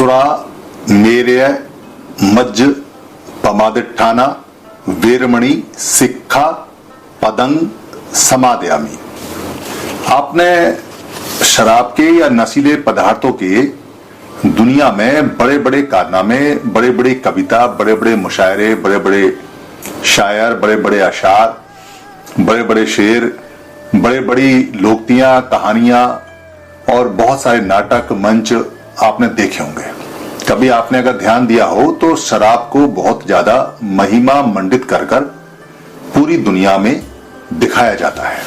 सुरा मेर्य मज्ज पमादिट्ठाना वीरमणि सिक्खा पदंग समादयामी। आपने शराब के या नशीले पदार्थों के दुनिया में बड़े बड़े कारनामे, बड़े बड़े कविता, बड़े बड़े मुशायरे, बड़े बड़े शायर, बड़े बड़े अशार, बड़े बड़े शेर, बड़े बड़ी लोकतियां, कहानियां और बहुत सारे नाटक, मंच आपने देखे होंगे। कभी आपने अगर ध्यान दिया हो तो शराब को बहुत ज्यादा महिमा मंडित कर कर पूरी दुनिया में दिखाया जाता है।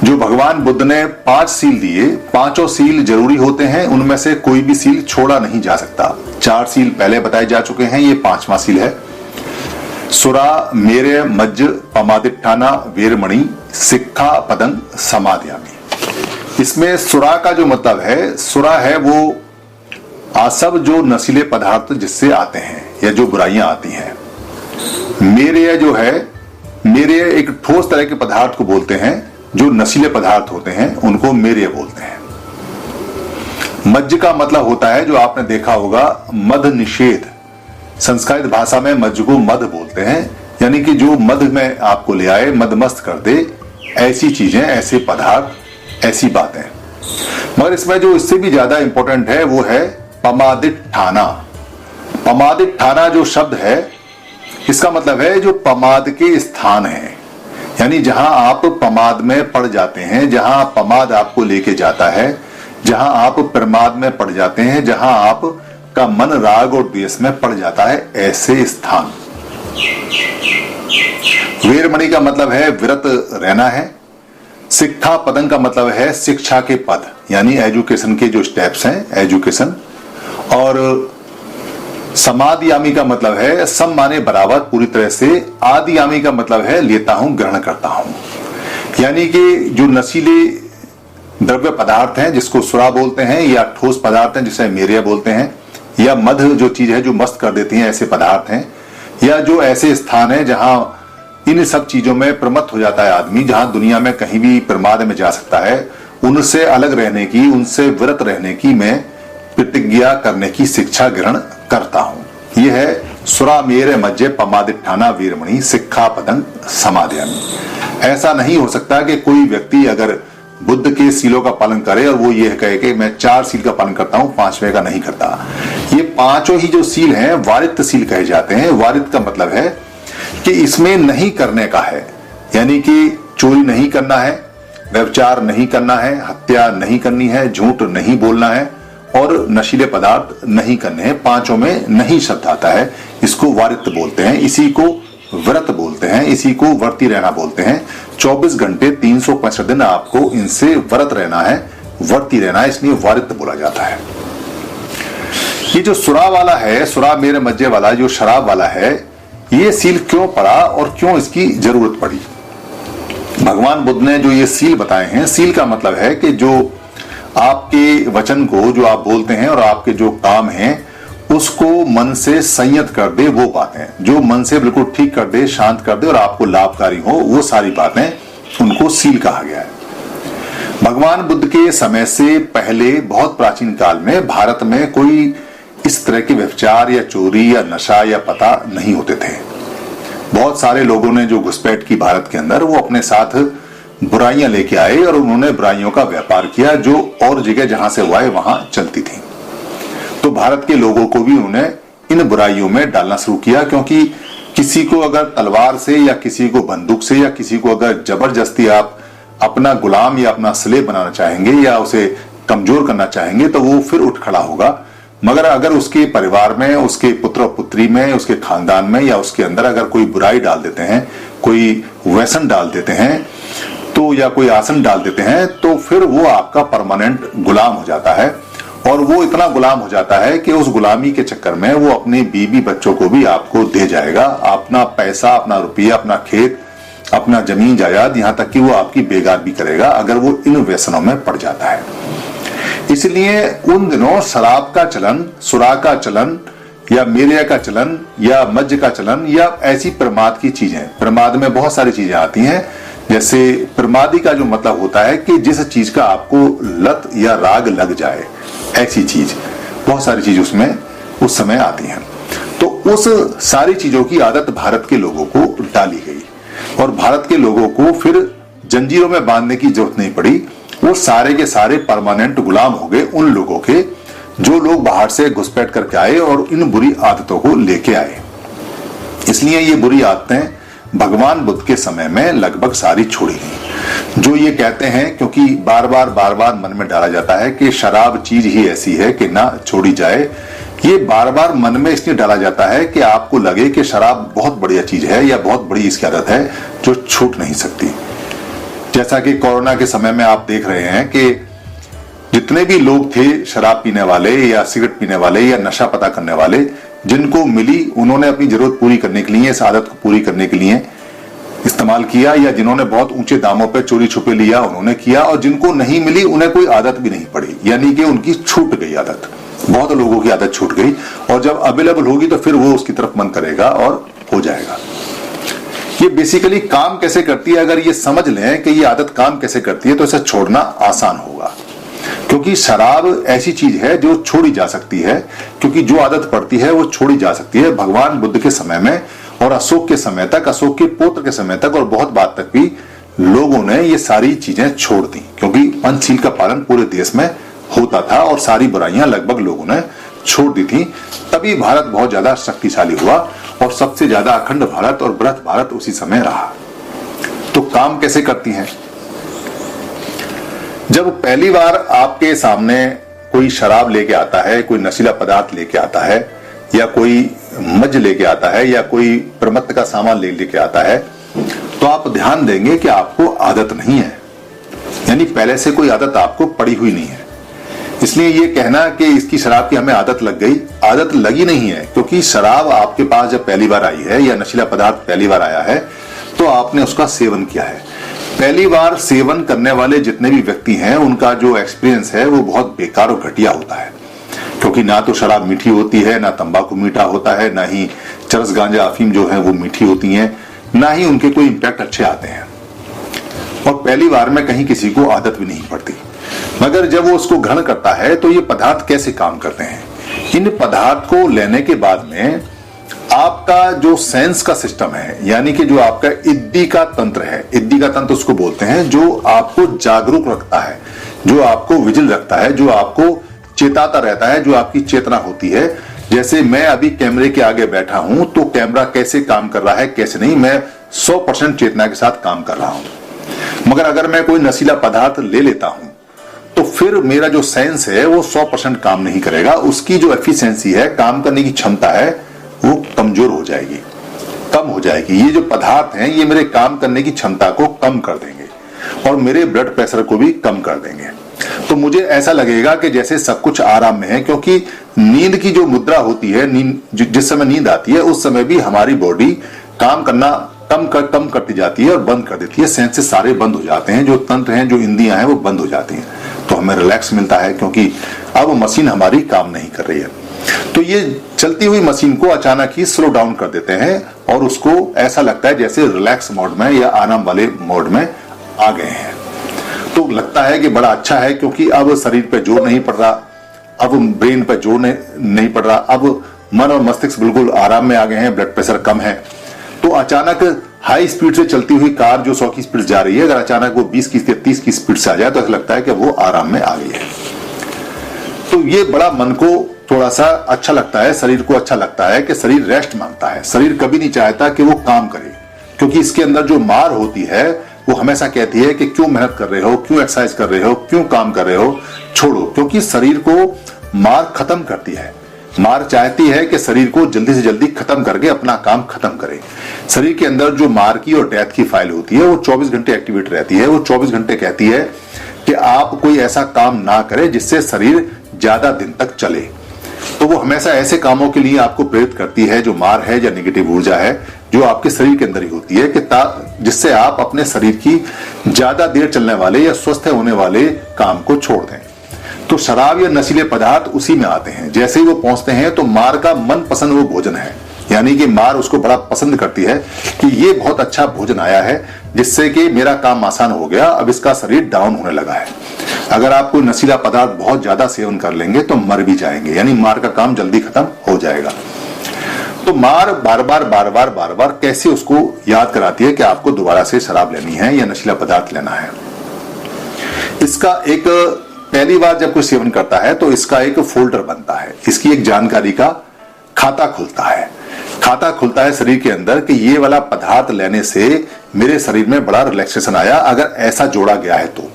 जो भगवान बुद्ध ने 5 सील दिए, 5 सील जरूरी होते हैं, उनमें से कोई भी सील छोड़ा नहीं जा सकता। 4 सील पहले बताए जा चुके हैं, ये 5वां सील है। सुरा मेर्य मज्ज पमादिट्ठाना वीरमणि सिक्खा पदंग समादयामी। इसमें सुरा का जो मतलब है, सुरा है वो आसव, जो नशीले पदार्थ जिससे आते हैं या जो बुराइयां आती हैं। मेर्य जो है, मेर्य एक ठोस तरह के पदार्थ को बोलते हैं, जो नशीले पदार्थ होते हैं उनको मेर्य बोलते हैं। मज्ज का मतलब होता है, जो आपने देखा होगा, मद निषेध। संस्कृत भाषा में मज्ज को मद बोलते हैं, यानी कि जो मद में आपको ले आए, मदमस्त कर दे, ऐसी चीजें, ऐसे पदार्थ, ऐसी बातें। मगर इसमें जो इससे भी ज्यादा इंपॉर्टेंट है वो है पमादिट्ठाना। पमादिट्ठाना जो शब्द है, इसका मतलब है जो पमाद के स्थान है, यानी जहां आप पमाद में पड़ जाते हैं, जहां पमाद आपको लेके जाता है, जहां आप प्रमाद में पड़ जाते हैं, जहां आप का मन राग और द्वेष में पड़ जाता है, ऐसे स्थान। वीरमणि का मतलब है विरत रहना है। सिक्खा पदंग का मतलब है शिक्षा के पद, यानी एजुकेशन के जो स्टेप्स हैं, एजुकेशन। और समादयामी का मतलब है सम माने बराबर, पूरी तरह से। आदियामी का मतलब है लेता हूं, ग्रहण करता हूं। यानी कि जो नशीले द्रव्य पदार्थ हैं जिसको सुरा बोलते हैं, या ठोस पदार्थ हैं जिसे मेर्य बोलते हैं, या मध जो चीज है जो मस्त कर देती है, ऐसे पदार्थ हैं, या जो ऐसे स्थान है जहां इन सब चीजों में प्रमत्त हो जाता है आदमी, जहां दुनिया में कहीं भी प्रमाद में जा सकता है, उनसे अलग रहने की, उनसे विरत रहने की मैं प्रतिज्ञा करने की शिक्षा ग्रहण करता हूं। यह है सुरा मेर्य मज्ज पमादिट्ठाना वीरमणि सिक्खा पदंग समादयामी। ऐसा नहीं हो सकता कि कोई व्यक्ति अगर बुद्ध के सीलों का पालन करे और वो ये कहे कि मैं 4 सील का पालन करता हूं, 5वें का नहीं करता। ये 5 ही जो सील हैं वारित सील कहे जाते हैं। वारित का मतलब है कि इसमें नहीं करने का है, यानी कि चोरी नहीं करना है, व्यभिचार नहीं करना है, हत्या नहीं करनी है, झूठ नहीं बोलना है और नशीले पदार्थ नहीं करने हैं। 5 में नहीं शब्द आता है, इसको वारित बोलते हैं, इसी को व्रत बोलते हैं, इसी को वर्ती रहना बोलते हैं। 24 घंटे 365 दिन आपको इनसे व्रत रहना है, वर्ती रहना है, इसलिए वारित बोला जाता है। ये जो सुरा वाला है, सुरा मेर्य मज्ज वाला, जो शराब वाला है, ये सील क्यों पड़ा और क्यों इसकी जरूरत पड़ी? भगवान बुद्ध ने जो ये सील बताए हैं, सील का मतलब है कि जो आपके वचन को, जो आप बोलते हैं और आपके जो काम हैं, उसको मन से संयत कर दे, वो बातें जो मन से बिल्कुल ठीक कर दे, शांत कर दे और आपको लाभकारी हो, वो सारी बातें, उनको सील कहा गया है। भगवान बुद्ध के समय से पहले बहुत प्राचीन काल में भारत में कोई इस तरह के व्यभिचार या चोरी या नशा या पता नहीं होते थे। बहुत सारे लोगों ने जो घुसपैठ की भारत के अंदर, वो अपने साथ बुराइयां लेके आए और उन्होंने बुराइयों का व्यापार किया, जो और जगह जहां से हुआ है वहां चलती थी। तो भारत के लोगों को भी उन्हें इन बुराइयों में डालना शुरू किया, क्योंकि किसी को अगर तलवार से या किसी को बंदूक से या किसी को अगर जबरदस्ती आप अपना गुलाम या अपना स्लेव बनाना चाहेंगे या उसे कमजोर करना चाहेंगे तो वो फिर उठ खड़ा होगा। मगर अगर उसके परिवार में, उसके पुत्र पुत्री में, उसके खानदान में या उसके अंदर अगर कोई बुराई डाल देते हैं, कोई व्यसन डाल देते हैं तो, या कोई आसन डाल देते हैं, तो फिर वो आपका परमानेंट गुलाम हो जाता है। और वो इतना गुलाम हो जाता है कि उस गुलामी के चक्कर में वो अपने बीवी बच्चों को भी आपको दे जाएगा, अपना पैसा, अपना रुपया, अपना खेत, अपना जमीन जायदाद, यहां तक कि वो आपकी बेगार भी करेगा अगर वो इन व्यसनों में पड़ जाता है। इसलिए उन दिनों शराब का चलन, सुरा का चलन या मेर्य का चलन या मज्ज का चलन या ऐसी प्रमाद की चीजें, प्रमाद में बहुत सारी चीजें आती हैं। जैसे प्रमादी का जो मतलब होता है कि जिस चीज का आपको लत या राग लग जाए, ऐसी चीज, बहुत सारी चीज उसमें उस समय आती हैं। तो उस सारी चीजों की आदत भारत के लोगों को डाली गई और भारत के लोगों को फिर जंजीरों में बांधने की जरूरत नहीं पड़ी। वो सारे के सारे परमानेंट गुलाम हो गए उन लोगों के जो लोग बाहर से घुसपैठ करके आए और इन बुरी आदतों को लेके आए। इसलिए ये बुरी आदतें भगवान बुद्ध के समय में लगभग सारी छोड़ी गई। जो ये कहते हैं, क्योंकि बार बार मन में डाला जाता है कि शराब चीज ही ऐसी है कि ना छोड़ी जाए, ये बार बार मन में इसलिए डाला जाता है कि आपको लगे कि शराब बहुत बढ़िया चीज है या बहुत बड़ी इसकी आदत है जो छूट नहीं सकती। जैसा कि कोरोना के समय में आप देख रहे हैं कि जितने भी लोग थे शराब पीने वाले या सिगरेट पीने वाले या नशा पता करने वाले, जिनको मिली उन्होंने अपनी जरूरत पूरी करने के लिए, इस आदत को पूरी करने के लिए इस्तेमाल किया, या जिन्होंने बहुत ऊंचे दामों पर चोरी छुपे लिया उन्होंने किया, और जिनको नहीं मिली उन्हें कोई आदत भी नहीं पड़ी, यानी कि उनकी छूट गई आदत। बहुत लोगों की आदत छूट गई और जब अवेलेबल होगी तो फिर वो उसकी तरफ मन करेगा और हो जाएगा। ये बेसिकली काम कैसे करती है, अगर ये समझ लें कि ये आदत काम कैसे करती है तो इसे छोड़ना आसान होगा। क्योंकि शराब ऐसी चीज है जो छोड़ी जा सकती है, क्योंकि जो आदत पड़ती है वो छोड़ी जा सकती है। भगवान बुद्ध के समय में और अशोक के समय तक, अशोक के पुत्र के समय तक और बहुत बाद तक भी लोगों ने ये सारी चीजें छोड़ दी, क्योंकि पंचशील का पालन पूरे देश में होता था और सारी बुराइयां लगभग लोगों ने छोड़ दी थी। तभी भारत बहुत ज्यादा शक्तिशाली हुआ और सबसे ज्यादा अखंड भारत और बृहत भारत उसी समय रहा। तो काम कैसे करती हैं? जब पहली बार आपके सामने कोई शराब लेके आता है, कोई नशीला पदार्थ लेके आता है, या कोई मज लेके आता है, या कोई प्रमत्त का सामान लेके आता है, तो आप ध्यान देंगे कि आपको आदत नहीं है, यानी पहले से कोई आदत आपको पड़ी हुई नहीं है। इसलिए ये कहना कि इसकी शराब की हमें आदत लग गई, आदत लगी नहीं है, क्योंकि शराब आपके पास जब पहली बार आई है या नशीला पदार्थ पहली बार आया है तो आपने उसका सेवन किया है। पहली बार सेवन करने वाले जितने भी व्यक्ति हैं उनका जो एक्सपीरियंस है वो बहुत बेकार और घटिया होता है, क्योंकि ना तो शराब मीठी होती है, ना तंबाकू मीठा होता है, ना ही चरस गांजा अफीम जो है वो मीठी होती है, ना ही उनके कोई इंपैक्ट अच्छे आते हैं, और पहली बार में कहीं किसी को आदत भी नहीं पड़ती। मगर जब वो उसको ग्रहण करता है तो ये पदार्थ कैसे काम करते हैं? इन पदार्थ को लेने के बाद में आपका जो सेंस का सिस्टम है, यानी कि जो आपका इद्दी का तंत्र है, इद्दी का तंत्र उसको बोलते हैं जो आपको जागरूक रखता है, जो आपको विजिल रखता है, जो आपको चेताता रहता है, जो आपकी चेतना होती है। जैसे मैं अभी कैमरे के आगे बैठा हूं तो कैमरा कैसे काम कर रहा है कैसे नहीं, मैं 100% चेतना के साथ काम कर रहा हूं। मगर अगर मैं कोई नशीला पदार्थ ले लेता हूं तो फिर मेरा जो सेंस है वो 100% काम नहीं करेगा, उसकी जो एफिशिएंसी है, काम करने की क्षमता है, वो कमजोर हो जाएगी, कम हो जाएगी। ये जो पदार्थ हैं ये मेरे काम करने की क्षमता को कम कर देंगे और मेरे ब्लड प्रेशर को भी कम कर देंगे। तो मुझे ऐसा लगेगा कि जैसे सब कुछ आराम में है, क्योंकि नींद की जो मुद्रा होती है, जिस समय नींद आती है उस समय भी हमारी बॉडी काम करना कम करती जाती है और बंद कर देती है, सेंसेस सारे बंद हो जाते हैं, जो तंत्र हैं, जो इंद्रियां हैं वो बंद हो जाती हैं, तो हमें रिलैक्स मिलता है, क्योंकि अब मशीन हमारी काम नहीं कर रही है। तो ये चलती हुई मशीन को अचानक ही स्लो डाउन कर देते हैं और उसको ऐसा लगता है जैसे रिलैक्स मोड में या आराम वाले मोड में आ गए हैं। तो लगता है कि बड़ा अच्छा है, क्योंकि अब शरीर पे जोर नहीं पड़ रहा, अब ब्रेन पे जोर नहीं पड़ रहा, अब मन और मस्तिष्क बिल्कुल आराम में आ गए हैं, ब्लड प्रेशर कम है। तो अचानक हाई स्पीड से चलती हुई कार जो 100 की स्पीड जा रही है, अगर अचानक वो 20 की 30 की स्पीड से आ जाए तो ऐसा लगता है कि वो आराम में आ गई है। तो ये बड़ा मन को थोड़ा सा अच्छा लगता है, शरीर को अच्छा लगता है कि शरीर रेस्ट मांगता है। शरीर कभी नहीं चाहता कि वो काम करे, क्योंकि इसके अंदर जो मार होती है वो हमेशा कहती है कि क्यों मेहनत कर रहे हो, क्यों एक्सरसाइज कर रहे हो, क्यों काम कर रहे हो, छोड़ो। क्योंकि शरीर को मार खत्म करती है, मार चाहती है कि शरीर को जल्दी से जल्दी खत्म करके अपना काम खत्म करे। शरीर के अंदर जो मार की और डेथ की फाइल होती है वो 24 घंटे एक्टिवेट रहती है। वो 24 घंटे कहती है कि आप कोई ऐसा काम ना करें जिससे शरीर ज्यादा दिन तक चले। तो वो हमेशा ऐसे कामों के लिए आपको प्रेरित करती है जो मार है या नेगेटिव ऊर्जा है, जो आपके शरीर के अंदर ही होती है, कि जिससे आप अपने शरीर की ज्यादा देर चलने वाले या स्वस्थ होने वाले काम को छोड़ दें। तो शराब या नशीले पदार्थ उसी में आते हैं। जैसे ही वो पहुंचते हैं तो मार का मनपसंद वो भोजन है, यानी कि मार उसको बड़ा पसंद करती है कि ये बहुत अच्छा भोजन आया है जिससे कि मेरा काम आसान हो गया, अब इसका शरीर डाउन होने लगा है। अगर आप कोई नशीला पदार्थ बहुत ज्यादा सेवन कर लेंगे तो मर भी जाएंगे, यानी मार का काम जल्दी खत्म हो जाएगा। तो मार बार बार कैसे उसको याद कराती है कि आपको दोबारा से शराब लेनी है या नशीला पदार्थ लेना है। इसका एक पहली बार जब कोई सेवन करता है तो इसका एक फोल्डर बनता है, इसकी एक जानकारी का खाता खुलता है। खाता खुलता है शरीर के अंदर कि ये वाला पदार्थ लेने से मेरे शरीर में बड़ा रिलैक्सेशन आया, अगर ऐसा जोड़ा गया है तो।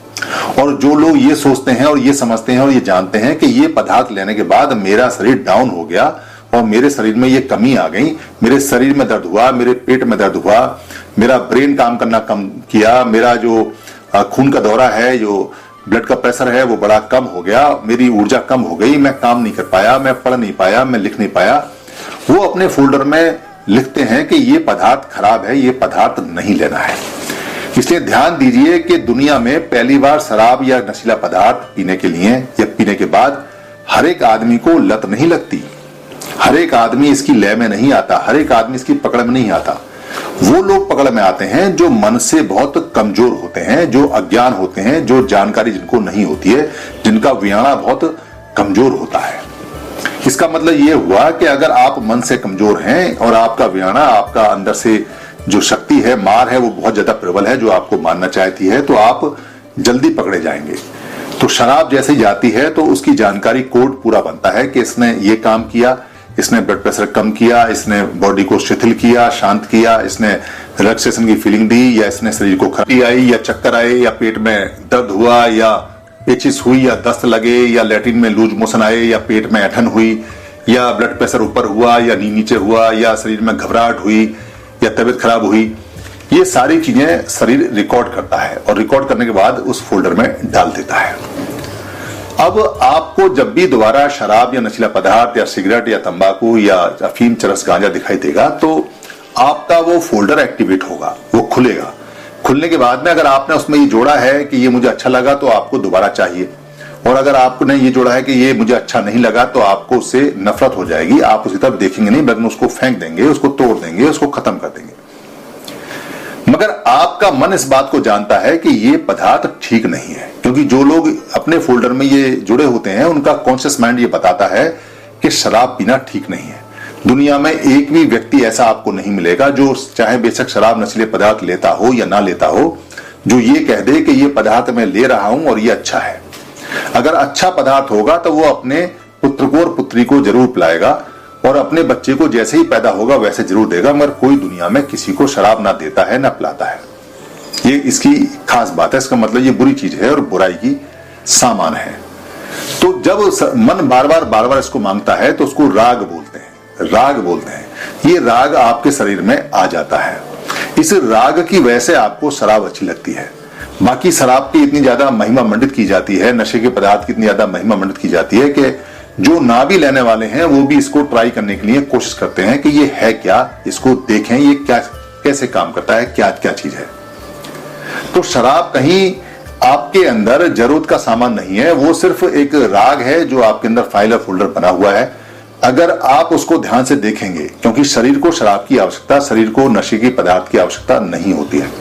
और जो लोग ये सोचते हैं और ये समझते हैं और ये जानते हैं कि ये पदार्थ लेने के बाद मेरा शरीर डाउन हो गया और मेरे शरीर में ये कमी आ गई, मेरे शरीर में दर्द हुआ, मेरे पेट में दर्द हुआ, मेरा ब्रेन काम करना कम किया, मेरा जो खून का दौरा है, जो ब्लड का प्रेशर है वो बड़ा कम हो गया, मेरी ऊर्जा कम हो गई, मैं काम नहीं कर पाया, मैं पढ़ नहीं पाया, मैं लिख नहीं पाया, वो अपने फोल्डर में लिखते हैं कि ये पदार्थ खराब है, ये पदार्थ नहीं लेना है। इसलिए ध्यान दीजिए कि दुनिया में पहली बार शराब या नशीला पदार्थ पीने के लिए या पीने के बाद हर एक आदमी को लत नहीं लगती, हर एक आदमी इसकी लय में नहीं आता, हर एक आदमी इसकी पकड़ में नहीं आता। वो लोग पकड़ में आते हैं जो मन से बहुत कमजोर होते हैं, जो अज्ञान होते हैं, जो जानकारी जिनको नहीं होती है, जिनका वियाणा बहुत कमजोर होता है। इसका मतलब ये हुआ कि अगर आप मन से कमजोर हैं और आपका वियाणा, आपका अंदर से जो शक्ति है, मार है, वो बहुत ज्यादा प्रबल है, जो आपको मारना चाहती है, तो आप जल्दी पकड़े जाएंगे। तो शराब जैसे ही जाती है तो उसकी जानकारी कोड पूरा बनता है कि इसने ये काम किया, इसने ब्लड प्रेशर कम किया, इसने बॉडी को शिथिल किया, शांत किया, इसने रिलैक्सेशन की फीलिंग दी, या इसने शरीर को खराबी आई या चक्कर आए या पेट में दर्द हुआ या पेचिस हुई या दस्त लगे या लैट्रिन में लूज मोशन आए या पेट में ऐंठन हुई या ब्लड प्रेशर ऊपर हुआ या नीचे हुआ या शरीर में घबराहट हुई या तबीयत खराब हुई, ये सारी चीजें शरीर रिकॉर्ड करता है और रिकॉर्ड करने के बाद उस फोल्डर में डाल देता है। अब आपको जब भी दोबारा शराब या नशीला पदार्थ या सिगरेट या तंबाकू या अफीम, चरस, गांजा दिखाई देगा तो आपका वो फोल्डर एक्टिवेट होगा, वो खुलेगा। खुलने के बाद में अगर आपने उसमें ये जोड़ा है कि ये मुझे अच्छा लगा तो आपको दोबारा चाहिए, और अगर आपने ये जोड़ा है कि ये मुझे अच्छा नहीं लगा तो आपको उससे नफरत हो जाएगी, आप उसकी तरफ देखेंगे नहीं बल्कि उसको फेंक देंगे, उसको तोड़ देंगे, उसको खत्म कर देंगे। मगर आपका मन इस बात को जानता है कि ये पदार्थ ठीक नहीं है, क्योंकि जो लोग अपने फोल्डर में ये जुड़े होते हैं उनका कॉन्शियस माइंड ये बताता है कि शराब पीना ठीक नहीं है। दुनिया में एक भी व्यक्ति ऐसा आपको नहीं मिलेगा जो चाहे बेशक शराब, नशीले पदार्थ लेता हो या ना लेता हो, जो ये कह दे कि ये पदार्थ मैं ले रहा हूं और ये अच्छा है। अगर अच्छा पदार्थ होगा तो वो अपने पुत्र को और पुत्री को जरूर पिलाएगा और अपने बच्चे को जैसे ही पैदा होगा वैसे जरूर देगा, मगर कोई दुनिया में किसी को शराब ना देता है ना पिलाता है। ये इसकी खास बात है। इसका मतलब ये बुरी चीज है और बुराई की सामान है। तो जब मन बार बार इसको मांगता है तो उसको राग बोलते हैं, राग बोलते हैं। ये राग आपके शरीर में आ जाता है। इस राग की वजह से आपको शराब अच्छी लगती है। बाकी शराब की इतनी ज्यादा महिमा मंडित की जाती है, नशे के पदार्थ की इतनी ज्यादा महिमा मंडित की जाती है कि जो ना भी लेने वाले हैं वो भी इसको ट्राई करने के लिए कोशिश करते हैं कि ये है क्या, इसको देखें, ये क्या कैसे काम करता है, क्या क्या चीज है। तो शराब कहीं आपके अंदर जरूरत का सामान नहीं है, वो सिर्फ एक राग है जो आपके अंदर फाइल और फोल्डर बना हुआ है। अगर आप उसको ध्यान से देखेंगे, क्योंकि शरीर को शराब की आवश्यकता, शरीर को नशे के पदार्थ की आवश्यकता नहीं होती है।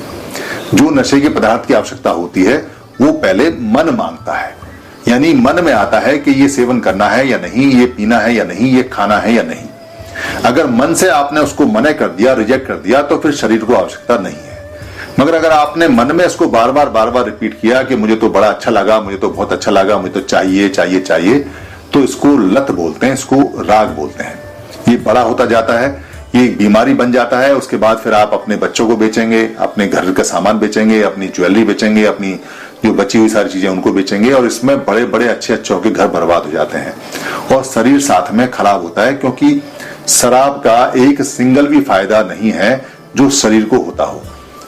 जो नशे के पदार्थ की आवश्यकता होती है वो पहले मन मांगता है, यानी मन में आता है कि ये सेवन करना है या नहीं, ये पीना है या नहीं, ये खाना है या नहीं। अगर मन से आपने उसको मना कर दिया, रिजेक्ट कर दिया, तो फिर शरीर को आवश्यकता नहीं है। मगर अगर आपने मन में इसको बार बार रिपीट किया कि मुझे तो बड़ा अच्छा लगा, मुझे तो बहुत अच्छा लगा, मुझे तो चाहिए चाहिए चाहिए, तो इसको लत बोलते हैं, इसको राग बोलते हैं। ये बड़ा होता जाता है, ये बीमारी बन जाता है। उसके बाद फिर आप अपने बच्चों को बेचेंगे, अपने घर का सामान बेचेंगे, अपनी ज्वेलरी बेचेंगे, अपनी जो बची हुई सारी चीजें उनको बेचेंगे, और इसमें बड़े बड़े अच्छे के घर बर्बाद हो जाते हैं और शरीर साथ में खराब होता है। क्योंकि शराब का एक सिंगल भी फायदा नहीं है जो शरीर को होता हो।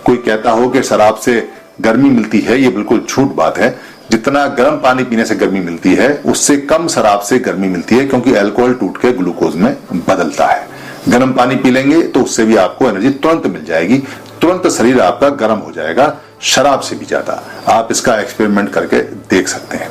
कोई कहता हो कि शराब से गर्मी मिलती है, ये बिल्कुल झूठ बात है। जितना गर्म पानी पीने से गर्मी मिलती है उससे कम शराब से गर्मी मिलती है, क्योंकि अल्कोहल टूट के ग्लूकोज में बदलता है। गर्म पानी पी लेंगे तो उससे भी आपको एनर्जी तुरंत मिल जाएगी, तुरंत शरीर आपका गर्म हो जाएगा, शराब से भी ज्यादा। आप इसका एक्सपेरिमेंट करके देख सकते हैं।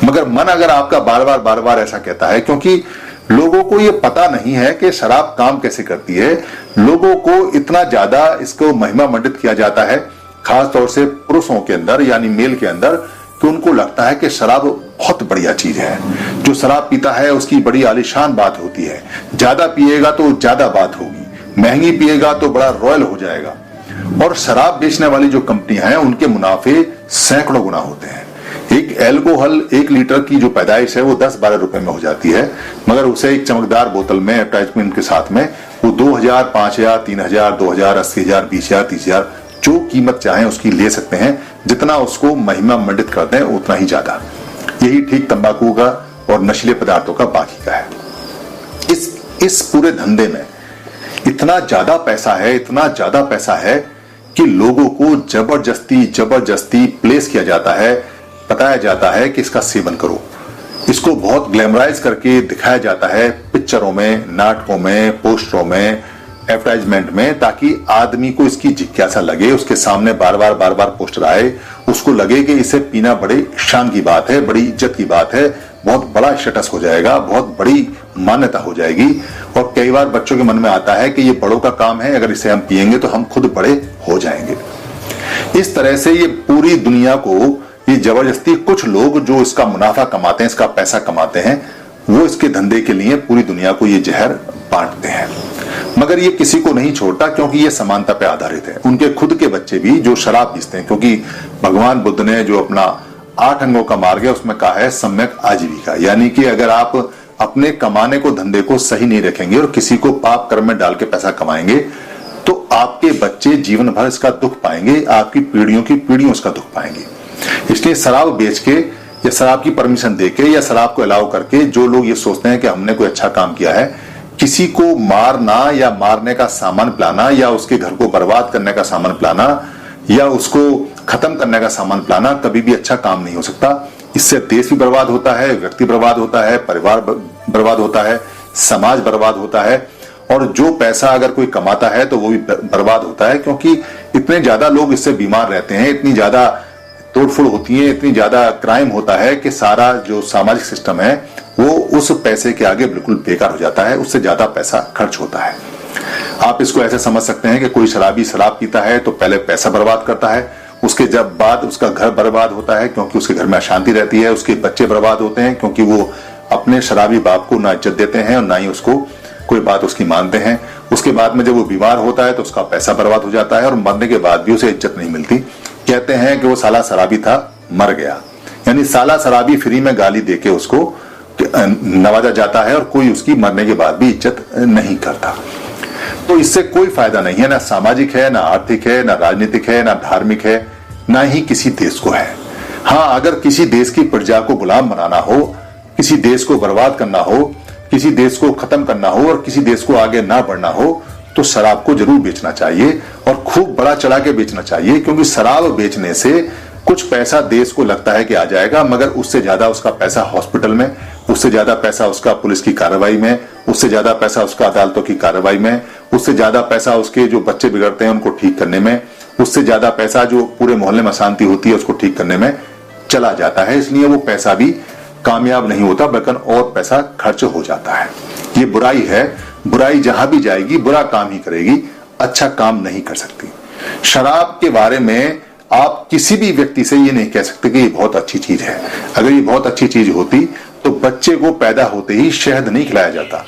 मगर मन अगर आपका बार बार ऐसा कहता है, क्योंकि लोगों को ये पता नहीं है कि शराब काम कैसे करती है। लोगों को इतना ज्यादा इसको महिमा मंडित किया जाता है, खास तौर से पुरुषों के अंदर यानी मेल के अंदर, कि उनको लगता है कि शराब बहुत बढ़िया चीज है। जो शराब पीता है उसकी बड़ी आलीशान बात होती है, ज्यादा पिएगा तो ज्यादा बात होगी, महंगी पिएगा तो बड़ा रॉयल हो जाएगा। और शराब बेचने वाली जो कंपनियां हैं उनके मुनाफे सैकड़ों गुना होते हैं। एक एल्कोहल 1 लीटर की जो पैदाइश है वो 10-12 रुपए में हो जाती है, मगर उसे एक चमकदार बोतल में अटैचमेंट के साथ में वो 2000, 5000, 3000, 2000, 80000, 20000, 30000 जो कीमत चाहे उसकी ले सकते हैं। जितना उसको महिमा मंडित करते हैं उतना ही ज्यादा। यही ठीक तंबाकू का और नशीले पदार्थों का बाकी का है। इस पूरे धंधे में इतना ज्यादा पैसा है, इतना ज्यादा पैसा है कि लोगों को जबरदस्ती प्लेस किया जाता है, बताया जाता है कि इसका सेवन करो। इसको बहुत ग्लैमराइज करके दिखाया जाता है पिक्चरों में, नाटकों में, पोस्टरों में, एडवर्टाइजमेंट में, ताकि आदमी को इसकी जिज्ञासा लगे, उसके सामने बार बार पोस्टर आए, उसको लगे कि इसे पीना बड़े शान की बात है, बड़ी इज्जत की बात है, बहुत बड़ा स्टेटस हो जाएगा, बहुत बड़ी मान्यता हो जाएगी। और कई बार बच्चों के मन में आता है कि ये बड़ों का काम है, अगर इसे हम पिएंगे तो हम खुद बड़े हो जाएंगे। इस तरह से ये पूरी दुनिया को ये जबरदस्ती कुछ लोग जो इसका मुनाफा कमाते हैं, इसका पैसा कमाते हैं, वो इसके धंधे के लिए पूरी दुनिया को ये जहर बांटते हैं। मगर ये किसी को नहीं छोड़ता, क्योंकि ये समानता पे आधारित है। उनके खुद के बच्चे भी जो शराब पीते हैं, क्योंकि भगवान बुद्ध ने जो अपना 8 अंगों का मार्ग है उसमें कहा है सम्यक आजीविका, यानी कि अगर आप अपने कमाने को, धंधे को सही नहीं रखेंगे और किसी को पाप कर्म में डाल के पैसा कमाएंगे तो आपके बच्चे जीवन भर इसका दुख पाएंगे, आपकी पीढ़ियों की पीढ़ियों इसका दुख पाएंगे। इसलिए शराब बेच के या शराब की परमिशन देके या शराब को अलाउ करके जो लोग ये सोचते हैं कि हमने कोई अच्छा काम किया है, किसी को मारना या मारने का सामान पिलाना या उसके घर को बर्बाद करने का सामान पिलाना या उसको खत्म करने का सामान पिलाना कभी भी अच्छा काम नहीं हो सकता। इससे देश भी बर्बाद होता है, व्यक्ति बर्बाद होता है, परिवार बर्बाद होता है, समाज बर्बाद होता है। और जो पैसा अगर कोई कमाता है तो वो भी बर्बाद होता है, क्योंकि इतने ज्यादा लोग इससे बीमार रहते हैं, इतनी ज्यादा तोड़फोड़ होती है, इतनी ज्यादा क्राइम होता है कि सारा जो सामाजिक सिस्टम है वो उस पैसे के आगे बिल्कुल बेकार हो जाता है, उससे ज्यादा पैसा खर्च होता है। आप इसको ऐसे समझ सकते हैं कि कोई शराबी शराब पीता है तो पहले पैसा बर्बाद करता है, उसके जब बाद उसका घर बर्बाद होता है क्योंकि उसके घर में अशांति रहती है, उसके बच्चे बर्बाद होते हैं क्योंकि वो अपने शराबी बाप को ना इज्जत देते हैं और ना ही उसको कोई बात उसकी मानते हैं। उसके बाद में जब वो बीमार होता है तो उसका पैसा बर्बाद हो जाता है और मरने के बाद भी उसे इज्जत नहीं मिलती। कहते हैं कि वो साला शराबी था, मर गया, यानी साला शराबी फ्री में गाली देके उसको नवाजा जाता है और कोई उसकी मरने के बाद भी इज्जत नहीं करता। तो इससे कोई फायदा नहीं है, ना सामाजिक है, ना आर्थिक है, ना राजनीतिक है, ना धार्मिक है, ना ही किसी देश को है। हाँ, अगर किसी देश की प्रजा को गुलाम बनाना हो, किसी देश को बर्बाद करना हो, किसी देश को खत्म करना हो और किसी देश को आगे ना बढ़ना हो तो शराब को जरूर बेचना चाहिए और खूब बड़ा चढ़ा के बेचना चाहिए, क्योंकि शराब बेचने से कुछ पैसा देश को लगता है कि आ जाएगा, मगर उससे ज्यादा उसका पैसा हॉस्पिटल में, उससे ज्यादा पैसा उसका पुलिस की कार्रवाई में, उससे ज्यादा पैसा उसका अदालतों की कार्रवाई में, उससे ज्यादा पैसा उसके जो बच्चे बिगड़ते हैं उनको ठीक करने में, उससे ज्यादा पैसा जो पूरे मोहल्ले में अशांति होती है उसको ठीक करने में चला जाता है। इसलिए वो पैसा भी कामयाब नहीं होता, बल्कि और पैसा खर्च हो जाता है। ये बुराई है, बुराई जहां भी जाएगी बुरा काम ही करेगी, अच्छा काम नहीं कर सकती। शराब के बारे में आप किसी भी व्यक्ति से ये नहीं कह सकते कि ये बहुत अच्छी चीज है। अगर ये बहुत अच्छी चीज होती तो बच्चे को पैदा होते ही शहद नहीं खिलाया जाता,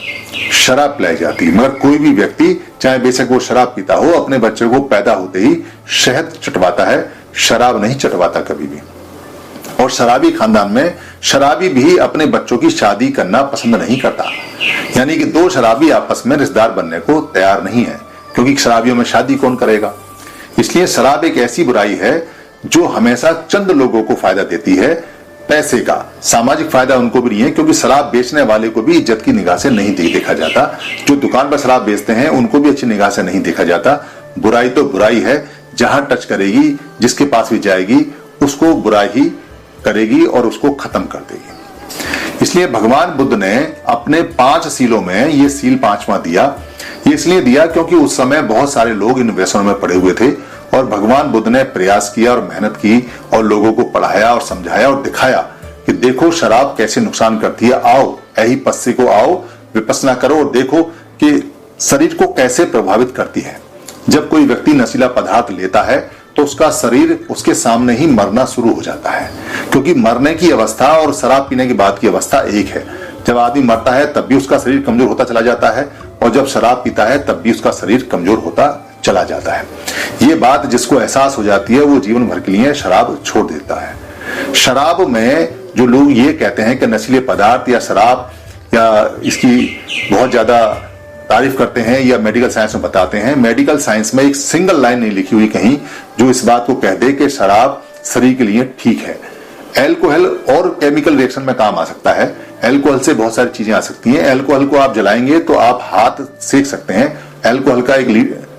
शराब पिलाई जाती। मगर कोई भी व्यक्ति, चाहे बेशक वो शराब पीता हो, अपने बच्चे को पैदा होते ही शहद चटवाता है, शराब नहीं चटवाता कभी भी। और शराबी खानदान में शराबी भी अपने बच्चों की शादी करना पसंद नहीं करता, यानी कि दो शराबी आपस में रिश्तेदार बनने को तैयार नहीं है, क्योंकि शराबियों में शादी कौन करेगा। इसलिए शराब एक ऐसी बुराई है जो हमेशा चंद लोगों को फायदा देती है, पैसे का, सामाजिक फायदा उनको भी नहीं है, क्योंकि शराब बेचने वाले को भी इज्जत की निगाह से नहीं देखा जाता, जो दुकान पर शराब बेचते हैं उनको भी अच्छी निगाह से नहीं देखा जाता। बुराई तो बुराई है, जहां टच करेगी, जिसके पास भी जाएगी उसको बुराई ही करेगी और उसको खत्म कर देगी। इसलिए भगवान बुद्ध ने अपने 5 सीलों में ये सील 5वां दिया। ये इसलिए दिया क्योंकि उस समय बहुत सारे लोग इन व्यसनों में पड़े हुए थे और भगवान बुद्ध ने प्रयास किया और मेहनत की और लोगों को पढ़ाया और समझाया और दिखाया कि देखो शराब कैसे नुकसान करती है, आओ यही पस्सी को आओ, विपස්සना करो और देखो कि शरीर को कैसे प्रभावित करती है। जब कोई व्यक्ति नशीला पदार्थ लेता है तो उसका शरीर उसके सामने ही मरना शुरू हो जाता है, क्योंकि मरने की अवस्था और शराब पीने के बाद की अवस्था एक है। जब आदमी मरता है तब भी उसका शरीर कमजोर होता चला जाता है, और जब शराब पीता है तब भी उसका शरीर कमजोर होता चला जाता है। ये बात जिसको एहसास हो जाती है वो जीवन भर के लिए शराब छोड़ देता है। शराब में जो लोग ये कहते हैं कि नशीले पदार्थ या शराब या इसकी बहुत ज्यादा तारीफ करते हैं या मेडिकल साइंस में बताते हैं, मेडिकल साइंस में एक सिंगल लाइन नहीं लिखी हुई कहीं जो इस बात को कह दे कि शराब शरीर के लिए ठीक है। एल्कोहल और केमिकल रिएक्शन में काम आ सकता है। एल्कोहल से बहुत सारी चीजें आ सकती हैं। एल्कोहल को आप जलाएंगे तो आप हाथ सेक सकते हैं, एल्कोहल का एक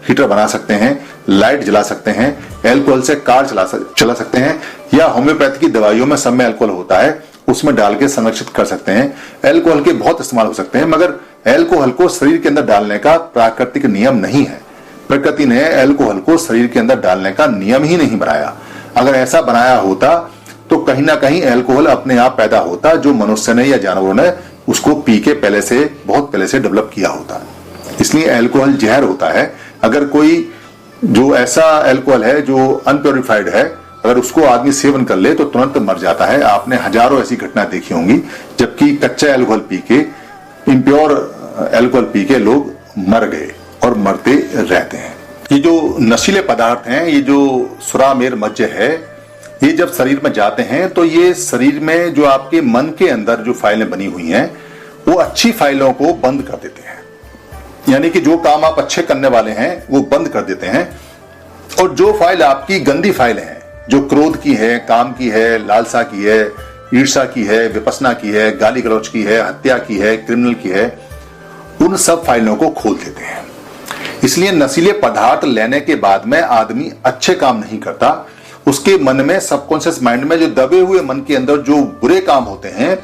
हीटर बना सकते हैं, लाइट जला सकते हैं, एल्कोहल से कार चला सकते हैं, या होम्योपैथी की दवाइयों में सब में एल्कोहल होता है, उसमें डाल के संरक्षित कर सकते हैं। एल्कोहल के बहुत इस्तेमाल हो सकते हैं, मगर एल्कोहल को शरीर के अंदर डालने का प्राकृतिक नियम नहीं है। प्रकृति ने एल्कोहल को शरीर के अंदर डालने का नियम ही नहीं बनाया। अगर ऐसा बनाया होता तो कहीं ना कहीं एल्कोहल अपने आप पैदा होता, जो मनुष्य ने या जानवरों ने उसको पी के बहुत पहले से डेवलप किया होता। इसलिए एल्कोहल जहर होता है। अगर कोई जो ऐसा एल्कोहल है जो अनप्योरिफाइड है, अगर उसको आदमी सेवन कर ले तो तुरंत मर जाता है। आपने हजारों ऐसी घटना देखी होंगी, जबकि कच्चा एल्कोहल पी के, इम्प्योर एल्कोहल पी के लोग मर गए और मरते रहते हैं। ये जो नशीले पदार्थ हैं, ये जो सुरा मेर मज्जे है, ये जब शरीर में जाते हैं तो ये शरीर में जो आपके मन के अंदर जो फाइलें बनी हुई हैं वो अच्छी फाइलों को बंद कर देते हैं। यानी कि जो काम आप अच्छे करने वाले हैं वो बंद कर देते हैं, और जो फाइल आपकी गंदी फाइलें हैं, जो क्रोध की है, काम की है, लालसा की है, ईर्ष्या की है, विपसना की है, गाली गलौज की है, हत्या की है, क्रिमिनल की है, उन सब फाइलों को खोल देते हैं। इसलिए नशीले पदार्थ लेने के बाद में आदमी अच्छे काम नहीं करता। उसके मन में, सबकॉन्शियस माइंड में जो दबे हुए मन के अंदर जो बुरे काम होते हैं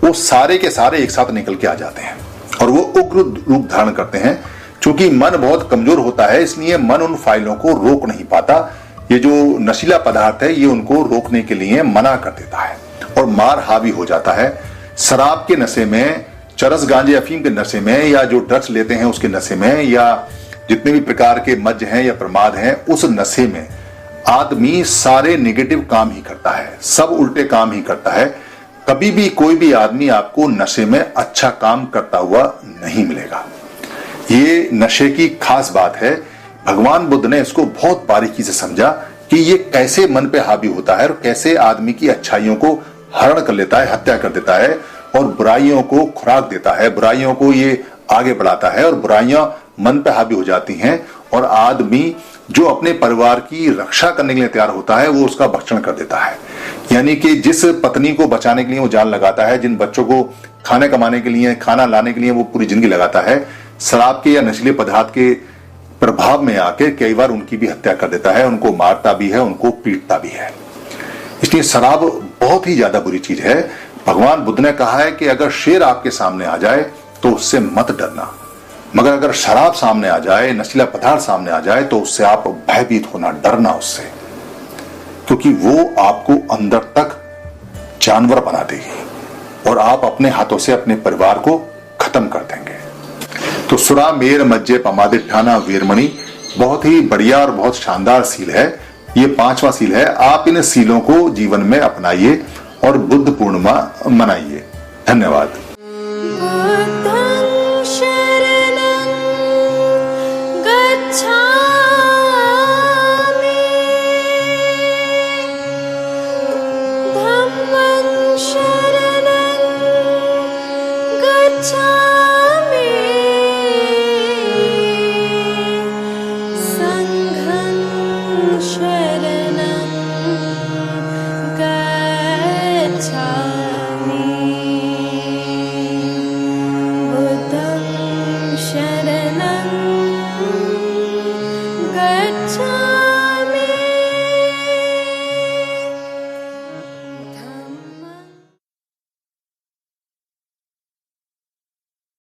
वो सारे के सारे एक साथ निकल के आ जाते हैं और वो उग्र रूप धारण करते हैं। क्योंकि मन बहुत कमजोर होता है, इसलिए मन उन फाइलों को रोक नहीं पाता। ये जो नशीला पदार्थ है ये उनको रोकने के लिए मना कर देता है और मार हावी हो जाता है। शराब के नशे में, चरस गांजे अफीम के नशे में, या जो ड्रग्स लेते हैं उसके नशे में, या जितने भी प्रकार के मज्ज हैं या प्रमाद हैं, उस नशे में आदमी सारे नेगेटिव काम ही करता है, सब उल्टे काम ही करता है। कभी भी कोई भी आदमी आपको नशे में अच्छा काम करता हुआ नहीं मिलेगा। ये नशे की खास बात है। भगवान बुद्ध ने इसको बहुत बारीकी से समझा कि ये कैसे मन पे हावी होता है और कैसे आदमी की अच्छाइयों को हरण कर लेता है, हत्या कर देता है, और बुराइयों को खुराक देता है, बुराइयों को ये आगे बढ़ाता है, और बुराइयां मन पे हावी हो जाती हैं, और आदमी जो अपने परिवार की रक्षा करने के लिए तैयार होता है वो उसका भक्षण कर देता है। यानी कि जिस पत्नी को बचाने के लिए वो जान लगाता है, जिन बच्चों को खाने कमाने के लिए, खाना लाने के लिए वो पूरी जिंदगी लगाता है, शराब के या नशीले पदार्थ के प्रभाव में आके कई बार उनकी भी हत्या कर देता है, उनको मारता भी है, उनको पीटता भी है। इसलिए शराब बहुत ही ज्यादा बुरी चीज है। भगवान बुद्ध ने कहा है कि अगर शेर आपके सामने आ जाए तो उससे मत डरना, मगर अगर शराब सामने आ जाए, नशीला पदार्थ सामने आ जाए तो उससे आप भयभीत होना, डरना उससे, क्योंकि वो आपको अंदर तक जानवर बना देगी और आप अपने हाथों से अपने परिवार को खत्म कर देंगे। तो सुरा मेर मज्जे पमादिठाना वीरमणि बहुत ही बढ़िया और बहुत शानदार सील है। ये 5वां सील है। आप इन सीलों को जीवन में अपनाइए और बुद्ध पूर्णिमा मनाइए। धन्यवाद। शरणं गच्छामि।